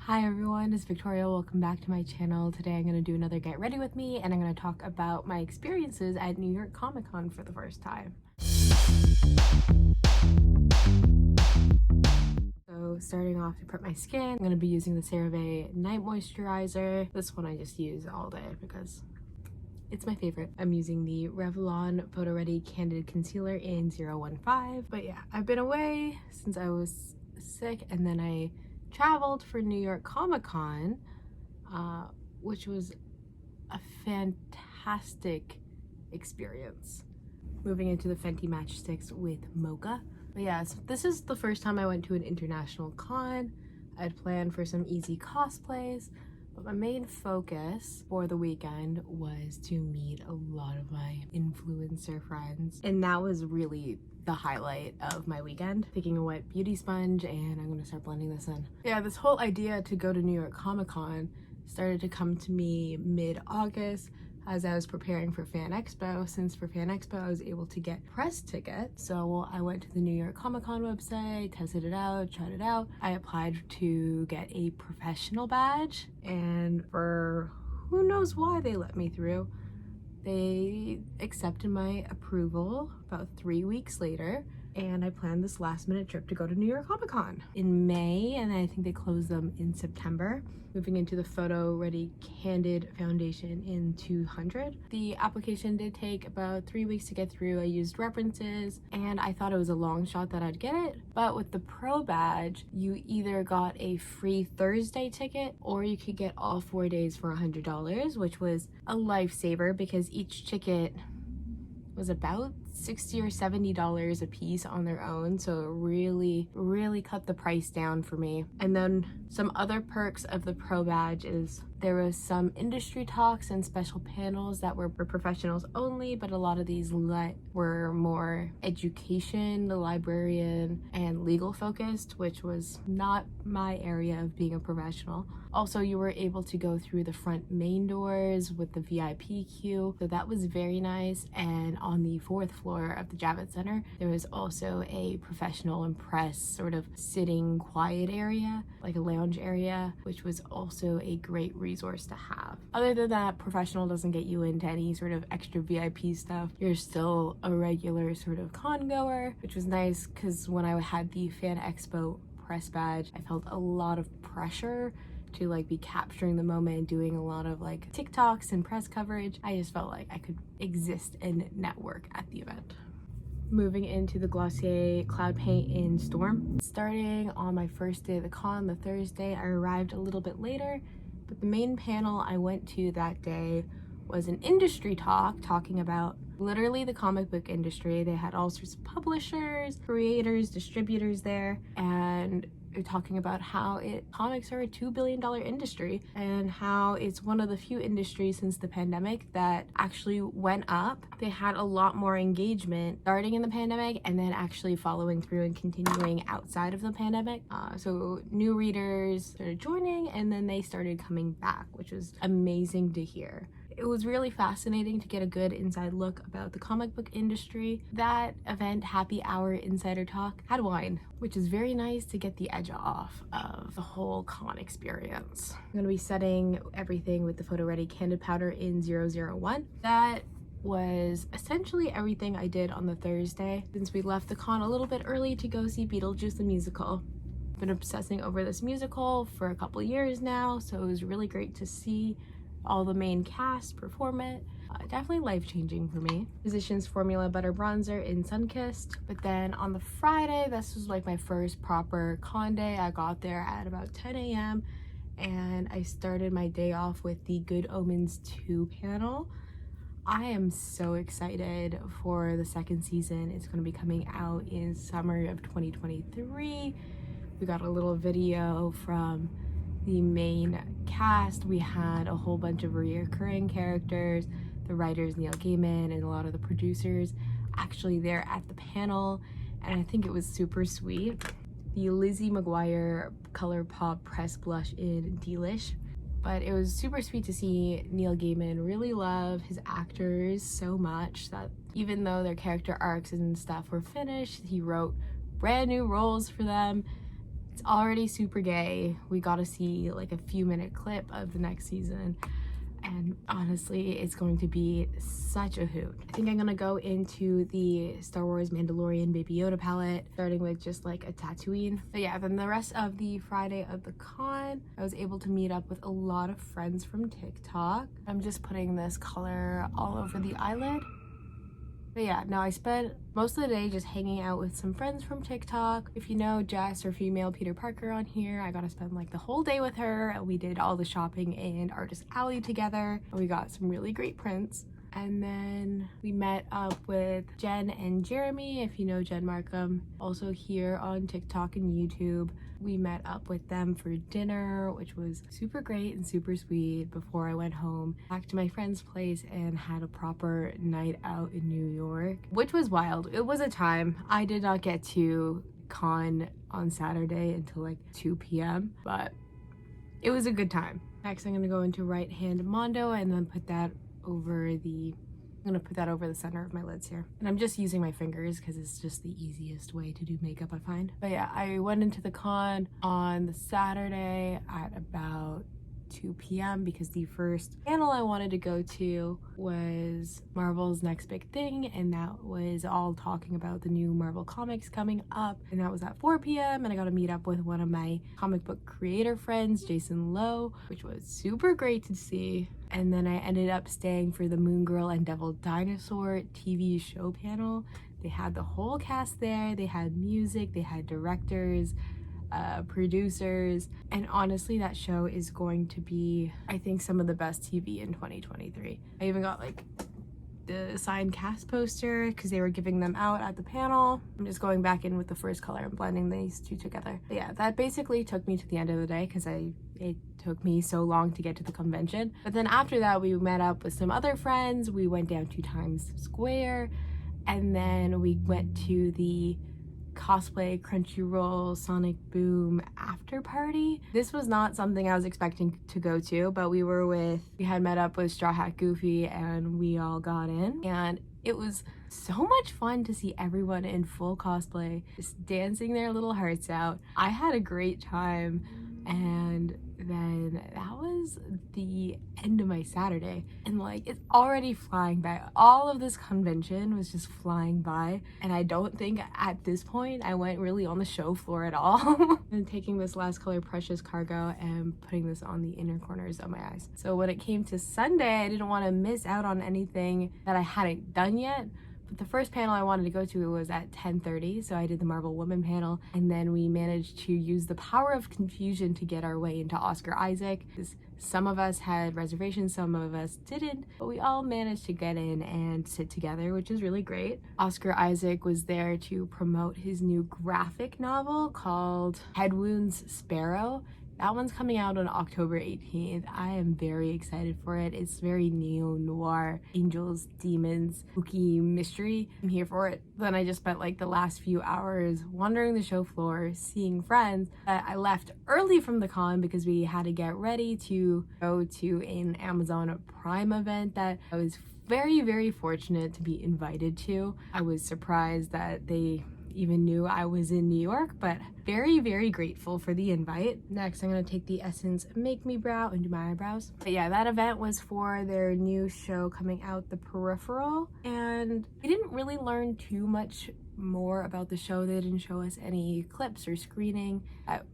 Hi everyone, it's Victoria. Welcome back to my channel. Today I'm going to do another Get Ready With Me and I'm going to talk about my experiences at New York Comic Con for the first time. So starting off to prep my skin, I'm going to be using the CeraVe Night Moisturizer. This one I just use all day because it's my favorite. I'm using the Revlon Photo Ready Candid Concealer in 015. But yeah, I've been away since I was sick and then I traveled for New York Comic Con, which was a fantastic experience. Moving into the Fenty Matchsticks with Mocha. But yeah, so this is the first time I went to an international con. I'd planned for some easy cosplays, but my main focus for the weekend was to meet a lot of my influencer friends. And that was really the highlight of my weekend. Picking a wet beauty sponge and I'm gonna start blending this in. Yeah, this whole idea to go to New York Comic Con started to come to me mid-August as I was preparing for Fan Expo. Since for Fan Expo I was able to get press tickets, so I went to the New York Comic Con website, tested it out, tried it out. I applied to get a professional badge and for who knows why they let me through. They accepted my approval about 3 weeks later and I planned this last minute trip to go to New York Comic Con in May, and I think they closed them in September. Moving into the Photo Ready Candid Foundation in 200. The application did take about 3 weeks to get through. I used references and I thought it was a long shot that I'd get it, but with the Pro badge, you either got a free Thursday ticket or you could get all 4 days for $100, which was a lifesaver because each ticket was about $60 or $70 a piece on their own, so it really cut the price down for me. And then some other perks of the Pro badge is there was some industry talks and special panels that were for professionals only, but a lot of these were more education, the librarian, and legal focused, which was not my area of being a professional. Also, you were able to go through the front main doors with the VIP queue, so that was very nice. And on the 4th floor of the Javits Center, there was also a professional and press sort of sitting quiet area, like a lounge area, which was also a great resource to have. Other than that, professional doesn't get you into any sort of extra VIP stuff. You're still a regular sort of con goer, which was nice because when I had the Fan Expo press badge, I felt a lot of pressure to like be capturing the moment, doing a lot of like TikToks and press coverage. I just felt like I could exist and network at the event. Moving into the Glossier Cloud Paint in Storm. Starting on my first day of the con, the Thursday, I arrived a little bit later, but the main panel I went to that day was an industry talk talking about literally the comic book industry. They had all sorts of publishers, creators, distributors there, and they're talking about how comics are a $2 billion industry and how it's one of the few industries since the pandemic that actually went up. They had a lot more engagement starting in the pandemic and then actually following through and continuing outside of the pandemic. So new readers started joining and then they started coming back, which was amazing to hear. It was really fascinating to get a good inside look about the comic book industry. That event, Happy Hour Insider Talk, had wine, which is very nice to get the edge off of the whole con experience. I'm gonna be setting everything with the Photo Ready Candid Powder in 001. That was essentially everything I did on the Thursday, since we left the con a little bit early to go see Beetlejuice the musical. I've been obsessing over this musical for a couple years now, so it was really great to see all the main cast perform it. Definitely life-changing for me. Physicians Formula Butter Bronzer in Sunkissed. But then on the Friday, this was like my first proper con day. I got there at about 10 a.m. and I started my day off with the Good Omens 2 panel. I am so excited for the second season. It's going to be coming out in summer of 2023. We got a little video from the main cast. We had a whole bunch of recurring characters, the writers Neil Gaiman and a lot of the producers actually there at the panel, and I think it was super sweet. The Lizzie McGuire ColourPop press blush in Delish, but it was super sweet to see Neil Gaiman really love his actors so much that even though their character arcs and stuff were finished, he wrote brand new roles for them. It's already super gay. We got to see like a few minute clip of the next season, and honestly it's going to be such a hoot. I think I'm gonna go into the Star Wars Mandalorian Baby Yoda palette, starting with just like a Tatooine. But yeah, then the rest of the Friday of the con, I was able to meet up with a lot of friends from TikTok. I'm just putting this color all over the eyelid. But yeah, no, I spent most of the day just hanging out with some friends from TikTok. If you know Jess or female Peter Parker on here, I got to spend like the whole day with her. We did all the shopping in Artist Alley together. We got some really great prints. And then we met up with Jen and Jeremy, if you know Jen Markham, also here on TikTok and YouTube. We met up with them for dinner, which was super great and super sweet, before I went home back to my friend's place and had a proper night out in New York, which was wild. It was a time. I did not get to con on Saturday until like 2 p.m., but it was a good time. Next, I'm gonna go into right hand Mondo and then put that over the center of my lids here. And I'm just using my fingers because it's just the easiest way to do makeup, I find. But yeah, I went into the con on the Saturday at about 2 p.m. because the first panel I wanted to go to was Marvel's Next Big Thing, and that was all talking about the new Marvel comics coming up, and that was at 4 p.m. and I got to meet up with one of my comic book creator friends, Jason Lowe, which was super great to see. And then I ended up staying for the Moon Girl and Devil Dinosaur TV show panel. They had the whole cast there, they had music, they had directors, producers, and honestly that show is going to be, I think, some of the best TV in 2023. I even got like the signed cast poster because they were giving them out at the panel. I'm just going back in with the first color and blending these two together. But yeah, that basically took me to the end of the day because it took me so long to get to the convention. But then after that, we met up with some other friends. We went down to Times Square, and then we went to the cosplay Crunchyroll Sonic Boom after party. This was not something I was expecting to go to, but we had met up with Straw Hat Goofy and we all got in, and it was so much fun to see everyone in full cosplay just dancing their little hearts out. I had a great time, and then that was the end of my Saturday, and like it's already flying by. All of this convention was just flying by, and I don't think at this point I went really on the show floor at all. I'm taking this last color, Precious Cargo, and putting this on the inner corners of my eyes. So when it came to Sunday, I didn't want to miss out on anything that I hadn't done yet. But the first panel I wanted to go to was at 10:30, so I did the Marvel Woman panel, and then we managed to use the power of confusion to get our way into Oscar Isaac. Some of us had reservations, some of us didn't, but we all managed to get in and sit together, which is really great. Oscar Isaac was there to promote his new graphic novel called Head Wounds Sparrow. That one's coming out on October 18th. I am very excited for it. It's very neo-noir, angels, demons, spooky mystery. I'm here for it. Then I just spent like the last few hours wandering the show floor, seeing friends. I left early from the con because we had to get ready to go to an Amazon Prime event that I was very, very fortunate to be invited to. I was surprised that they even knew I was in New York, but very, very grateful for the invite. Next, I'm gonna take the Essence Make Me Brow and do my eyebrows. But yeah, that event was for their new show coming out, The Peripheral, and I didn't really learn too much more about the show. They didn't show us any clips or screening.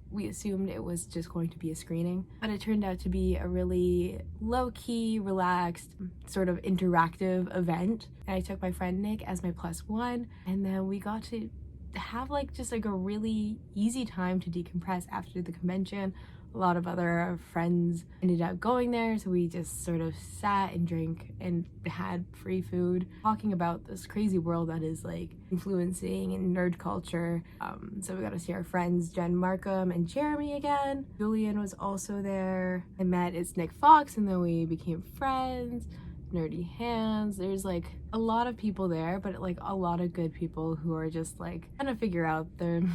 We assumed it was just going to be a screening, but it turned out to be a really low-key, relaxed, sort of interactive event. And I took my friend Nick as my +1, and then we got to have like just like a really easy time to decompress after the convention. A lot of other friends ended up going there, so we just sort of sat and drank and had free food, talking about this crazy world that is like influencing in nerd culture. So we got to see our friends Jen Markham and Jeremy again. Julian was also there. I met It's Nick Fox, and then we became friends. nerdy hands. There's like a lot of people there, but like a lot of good people who are just like trying to figure out the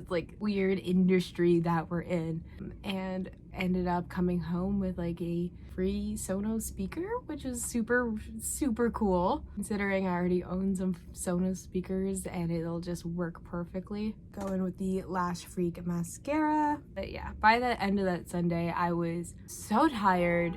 like weird industry that we're in, and ended up coming home with like a free Sonos speaker, which is super cool considering I already own some Sonos speakers and it'll just work perfectly. Go in with the Lash Freak mascara. But yeah, by the end of that Sunday I was so tired,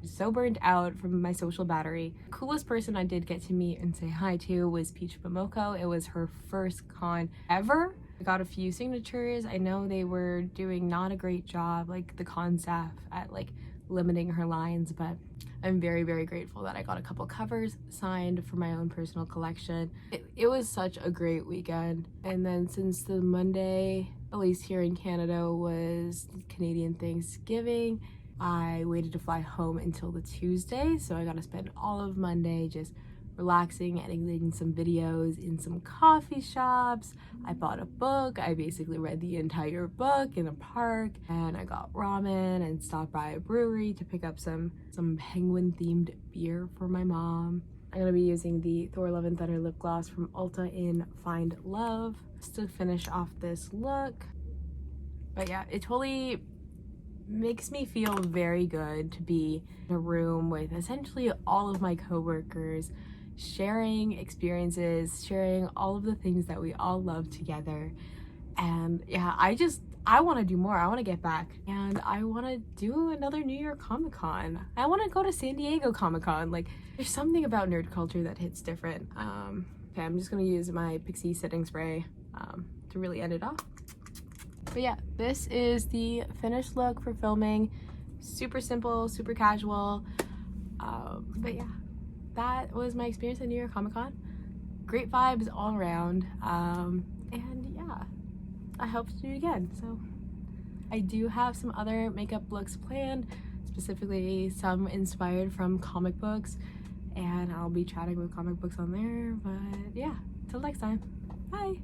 so burnt out from my social battery. The coolest person I did get to meet and say hi to was Peach Momoko. It was her first con ever. I got a few signatures. I know they were doing not a great job, like the con staff, at like limiting her lines, but I'm very grateful that I got a couple covers signed for my own personal collection. It was such a great weekend. And then since the Monday, at least here in Canada, was Canadian Thanksgiving, I waited to fly home until the Tuesday, so I got to spend all of Monday just relaxing, editing some videos in some coffee shops. I bought a book. I basically read the entire book in a park, and I got ramen and stopped by a brewery to pick up some penguin themed beer for my mom. I'm gonna be using the Thor Love and Thunder lip gloss from Ulta in Find Love just to finish off this look. But yeah, it totally makes me feel very good to be in a room with essentially all of my coworkers, sharing experiences, sharing all of the things that we all love together. And yeah, I want to do more. I want to get back, and I want to do another New York Comic-Con. I want to go to San Diego Comic-Con. Like, there's something about nerd culture that hits different. Okay, I'm just gonna use my Pixie setting spray to really end it off. But yeah, this is the finished look for filming. Super simple, super casual. But yeah, that was my experience at New York Comic Con. Great vibes all around. And yeah, I hope to do it again. So I do have some other makeup looks planned, specifically some inspired from comic books, and I'll be chatting with comic books on there. But yeah, till next time, bye.